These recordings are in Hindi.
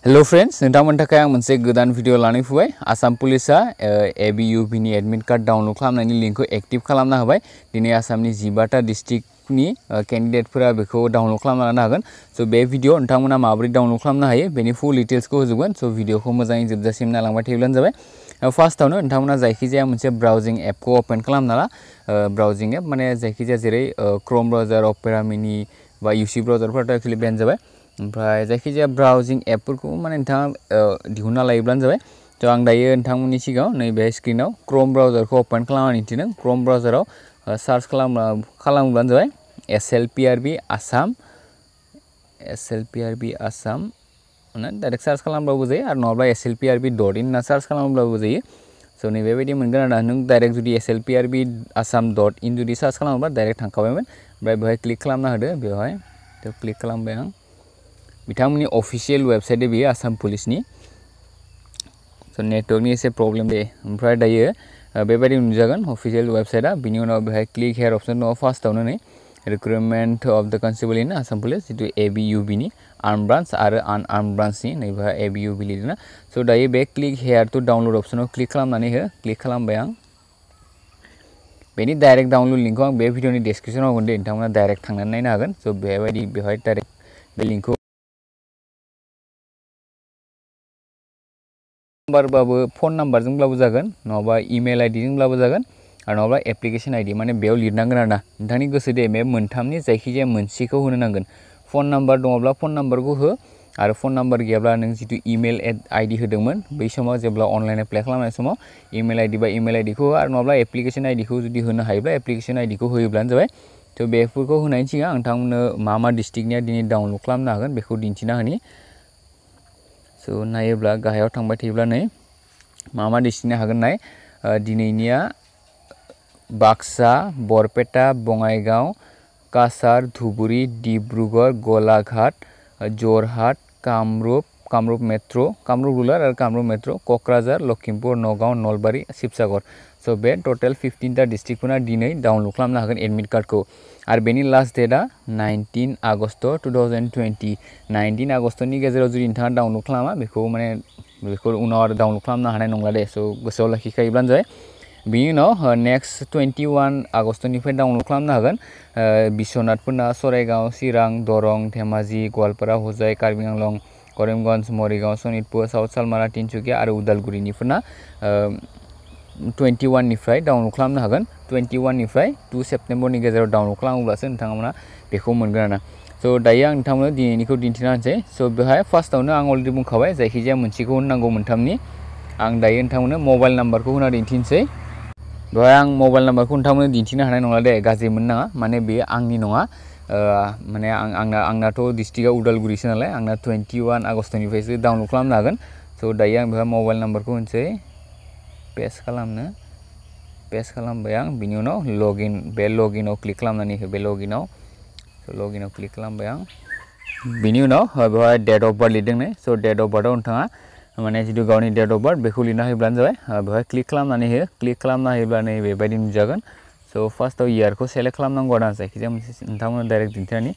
हेलो फ्रेंड्स नोंथांमोननि थाखाय आं मोनसे गोदान भिडिअ लानानै फैबाय आसाम पुलिसा एबिइउपि नि एडमिट कार्ड डाउनलड खालामनायनि लिंकखौ एक्टिभ खालामना होबाय दिनै आसामनि 12टा डिस्ट्रिक्टनि कैंडिडेटफोरा बेखौ डाउनलड खालामना लानो हागोन स' बे भिडिअ नोंथांमोना माबोरै डाउनलड खालामनो हायो बेनि फुल डिटेल्सखौ होजोबगोन स' भिडिअखौ मोजाङै जोबजासिम नायलांबाय थायोब्लानो जाबाय फार्स्टआवनो नोंथांमोना जायखिजाया मोनसे ब्राउजिं एपखौ ओपन खालामना ला ब्राउजिं एप माने जायखिजाया जेरै क्रोम ब्राउजार अपेरा मिनि बा यूसी ब्राउजारफोराथ' एक्चुअली बेन जाबाय ओमफ्राय जायखिजाया ब्राउजिं एपफोरखौ माने नोंथाङा दिहुनना लायोब्लानो जाबाय थ' आं दायो नोंथांमोननि सिगाङाव नैबे स्क्रिनाव क्रोम ब्राउजारखौ ओपन खालामनानै दिन्थिदों क्रोम ब्राउजाराव सार्च खालामब्लानो जाबाय एसएलपीआरबी आसाम होननानै डाइरेक्ट सार्च खालामब्लाबो जायो आरो नङाब्ला slprb.in होनना सार्च खालामब्लाबो जायो स' नैबेबायदि मोनगोन आरो नों डाइरेक्ट जुदि slprb.asam.in जुदि सार्च खालामोबा डाइरेक्ट थांखाबायमोन ओमफ्राय बेवहाय क्लिक खालामना होदो बेवहाय थ' क्लिक खालामबाय आं बिथांमोननि अफिशियल वेबसाइट बेयो आसाम पुलिसनि स' नेटवर्कनि एसे प्रब्लेम दे ओमफ्राय दायो बेबायदि नुजागोन अफिशियल वेबसाइटआ बिनि उनाव बेवहाय क्लिक हेयर अप्शन दङ फार्स्टआवनो नै recruitment of the constable in Assam police जितु एबिइउबि नि आर्म ब्रान्च आरो आनआर्म ब्रान्चनि नैबेहाय एबिइउबि लिरदोंना स' दायो बे क्लिक हेयर टु डाउनलड अप्शनाव क्लिक खालामनानै हो क्लिक खालामबाय आं बेनि डाइरेक्ट डाउनलड लिंकखौ आं बे भिडिअनि डिसक्रिपसनाव होगोन दे नोंथांमोना डाइरेक्ट थांनानै नायनो हागोन स' बेबायदि बेवहाय डाइरेक्ट बे लिंकखौ नाम्बारबाबो फन नाम्बारजोंब्लाबो जागोन नङाबा इमेल आइडिजोंब्लाबो जागोन आरो नङाबा एप्लिकेशन आइडि माने बेयाव लिरनांगोन आरोना नोंथांनि गोसो दे बे मोनथामनि जायखिजाया मोनसेखौ होनो नांगोन फन नाम्बार दङब्ला फन नाम्बारखौ हो आरो फन नाम्बार गैयाब्ला नों जितु इमेल आइडि होदोंमोन बै समाव जेब्ला अनलाइन एप्लाइ खालामनाय समाव इमेल आइडि बा इमेल आइडिखौ हो आरो नङाब्ला एप्लिकेशन आइडिखौ जुदि होनो हायोब्ला एप्लिकेशन आइडिखौ होयोब्लानो जाबाय थ' बेफोरखौ होनायनि सिगां नोंथांमोननो मा डिस्ट्रिक्टनिया दिनै डाउनलड खालामनो हागोन बेखौ दिन्थिना होनि स' नायोब्ला गाहायाव थांबाय थायोब्ला नै मा डिस्ट्रिक्टनि हागोन नाय दिनैनिया बाक्सा बरपेटा बङाइगाव काछार धुबुरी डिब्रुगड़ गलाघाट जरहाट कामरुप मेट्र' कामरुप रुराल आरो कामरुप मेट्र' क'क्राझार लखिमपुर नगाव नलबारि शिबसागर स' बे टटेल 15टा डिस्ट्रिक्टफोरा दिनै डाउनलड खालामनो हागोन एडमिट कार्डखौ आरो बेनि लास्ट डेटआ 19 आगस्ट 2020 19 आगस्टनि गेजेराव जुदि नोंथाङा डाउनलड खालामा बेखौ उनाव आरो डाउनलड खालामनो हानाय नंला दे स' गोसोआव लाखिखायोब्लानो जाबाय बिनि उनाव नेक्स्ट 21 आगस्टनिफ्राय डाउनलड खालामनो हागोन बिश्वनाथफोरना सराइगाव चिरां दरं धेमाजि गवालपारा हजाइ कार्बि आंलं करिमगन्ज मरिगाव सनितपुर साउथ सालमारा तिनसुकिया आरो उदालगुरिनिफोरना 21 निफ्राय डाउनलड खालामनो हागोन 21 निफ्राय 2 सेप्तेम्बरनि गेजेराव डाउनलड खालामोब्लासो नोंथांमोना बेखौ मोनगोन आरोना स' दायो आं नोंथांमोननो दिनैनिखौ दिन्थिना होनोसै स' बेवहाय फार्स्टआवनो आं अलरेडि बुंखाबाय जायखिजाया मोनसेखौ होननांगौ मोनथामनि आं दायो नोंथांमोननो मबाइल नाम्बारखौ होना दिन्थिनोसै बेवहाय आं मबाइल नाम्बारखौ नोंथांमोननो दिन्थिनो हानाय नंला दे गाज्रि मोननाङा माने बेयो आंनि नङा माने आंनाथ' डिस्ट्रिक्टआ उदालगुरिसो नालाय आंना 21 आगस्टनिफ्रायसो डाउनलड खालामनो हागोन स' दायो आं बेवहाय मबाइल नाम्बारखौ होनोसै पेस्ट खालामबाय आं बिनि उनाव बे लगिनाव क्लिक खालामनानै हो बे लगिनाव क्लिक खालामबाय आं बिनि उनाव बेवहाय डेट अफ बार्थ लिरदों नै स' डेट अफ बार्थआव नोंथाङा माने जितु गावनि डेट अफ बार्थ बेखौ लिरना होयोब्लानो जाबाय बेवहाय क्लिक खालामनानै हो क्लिक खालामना होयोब्ला नै बेबायदि नुजागोन स' फार्स्टआव इयारखौ सेलेक्ट खालामनांगौ आरो जायखिजाया मोनसे नोंथांमोना डाइरेक्ट दिन्थिनानै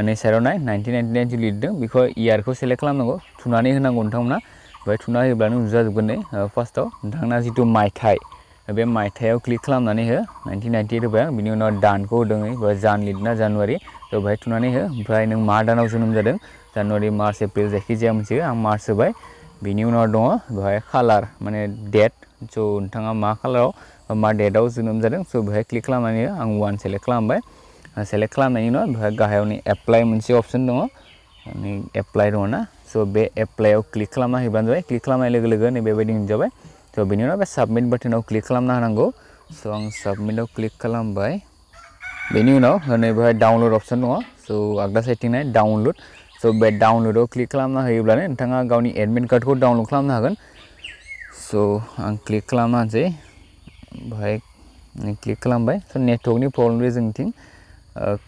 नै साइडआव नाय 1999 जि लिरदों बेखौ इयारखौ सेलेक्ट खालामनांगौ थुनानै होनांगौ नोंथांमोना बेवहाय थुना होयोब्लानो नुजाजोबगोन नै फार्स्टआव नोंथांना जितु मायथाइ बे मायथाइयाव क्लिक खालामनानै हो 1998 होबाय आं बिनि उनाव दानखौ होदों बेवहाय जान लिरदोंना जानुवारि थ' बेवहाय थुनानै हो ओमफ्राय नों मा दानाव जोनोम जादों जानुवारि मार्च एप्रिल जायखिजाया मोनसे आं मार्च होबाय बिनि उनाव दङ बेवहाय कालार माने डेट स' नोंथाङा मा कालाराव मा डेटआव जोनोम जादों स' बेवहाय क्लिक खालामनानै आं 1 सेलेक्ट खालामबाय सेलेक्ट खालामनायनि उनाव बेवहाय गाहायावनि एप्लाइ मोनसे अप्शन दङ एप्लाइ दङ ना स' बे एप्लाइआव क्लिक खालामना होयोब्लानो जाबाय क्लिक खालामनाय लोगो लोगो नै बेबायदि नुजाबाय स' बेनि उनाव बे साबमिट बाटनाव क्लिक खालामना होनांगौ स' आं साबमिटआव क्लिक खालामबाय बेनि उनाव नै बेवहाय डाउनलड अप्शन दङ स' आगदा साइडथिंनाय डाउनलड स' बे डाउनलडआव क्लिक खालामना होयोब्लानो नोंथाङा गावनि एडमिट कार्डखौ डाउनलड खालामनो हागोन स' आं क्लिक खालामना होनोसै बेवहाय क्लिक खालामबाय स' नेटवर्कनि प्रब्लेम जोंनिथिं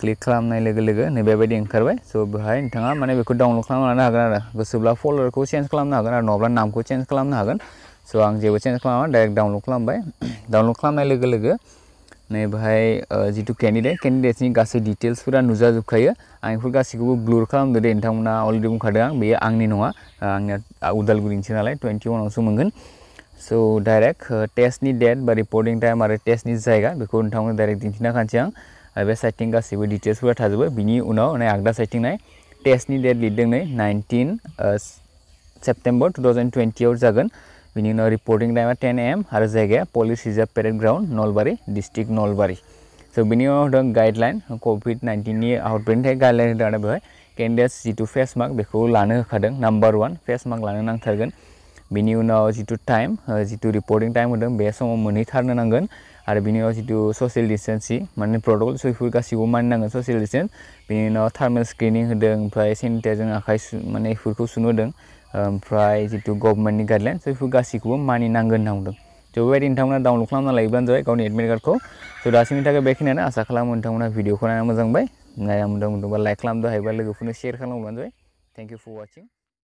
क्लिक खालामनाय लोगो लोगो नै बेबायदि ओंखारबाय स' बेवहाय नोंथाङा माने बेखौ डाउनलड खालामना लानो हागोन आरो गोसोब्ला फल्डारखौ चेन्ज खालामनो हागोन आरो नङाब्ला नामखौ चेन्ज खालामनो हागोन स' आं जेबो चेन्ज खालामा डाइरेक्ट डाउनलड खालामबाय डाउनलड खालामनाय लोगो लोगो नै बेहाय जितु कैंडिडेट्सनि गासै डिटेल्सफोरा नुजाजोबखायो आं बेफोर गासैखौबो ब्लर खालामदो दे नोंथांमोना अलरेडि बुंखादों आं बेयो आंनि नङा आंनिया उदालगुरिनिसो नालाय 21 आवसो मोनगोन सो डाइरेक्ट टेस्टनि डेट बा रिपर्टिं टाइम आरो टेस्टनि जायगा बेखौ नोंथांमोन डाइरेक्ट दिन्थिना खानोसै आं बे साइटिं गासैबो डिटेल्सफोरा थाजोबो बिनि उनाव नै आगदा साइटिं नाय टेस्टनि डेट लिरदों नै 19 सेप्टेम्बर 2020 आव जागोन बिनि उनाव रिपर्टिं टाइमा 10 AM आरो जायगाया police reserve parade ground Nalbari district Nalbari सो बिनि उनाव होदों गाइडलाइन कोविड-19 नि आउटब्रेकनि थाखाय गाइडलाइन होदों आरो बेवहाय कैंडिडेट्स जितु फेस मास्क बेखौ लानो होखादों नम्बर 1 फेस मास्क लानो नांथारगोन बिनि उनाव जितु टाइम जितु रिपर्टिं टाइम होदों बे समाव मोनहैथारनो नांगोन आरो बिनि उनाव जितु ससियेल डिस्टेंसिंग माने प्रोटोकल बेफोर गासिबो मानिनांगोन ससियेल डिस्टेंस बिनि उनाव थार्मेल स्क्रिनिं होदों ओमफ्राय सेनिटाइजर आखाइ माने बेफोरखौ सुनो होदों ओमफ्राय जितु गभर्नमेन्टनि गाइडलाइन बेफोर गासिखौबो मानिनांगोन होनना बुंदों स' बेबायदि नोंथांमोना डाउनलड खालामना लायोब्लानो जाबाय गावनि एडमिट कार्डखौ स' दासिमनि थाखाय बेखिनियानो आसा खालामो नोंथांमोना भिडिअखौ नायना मोजां मोनबाय नाया मोजां मोनदोंबा लाइक खालामदो हायोबा लोगोफोरनो शेयार खालामब्लानो जाबाय थेंक इउ फर वाचिं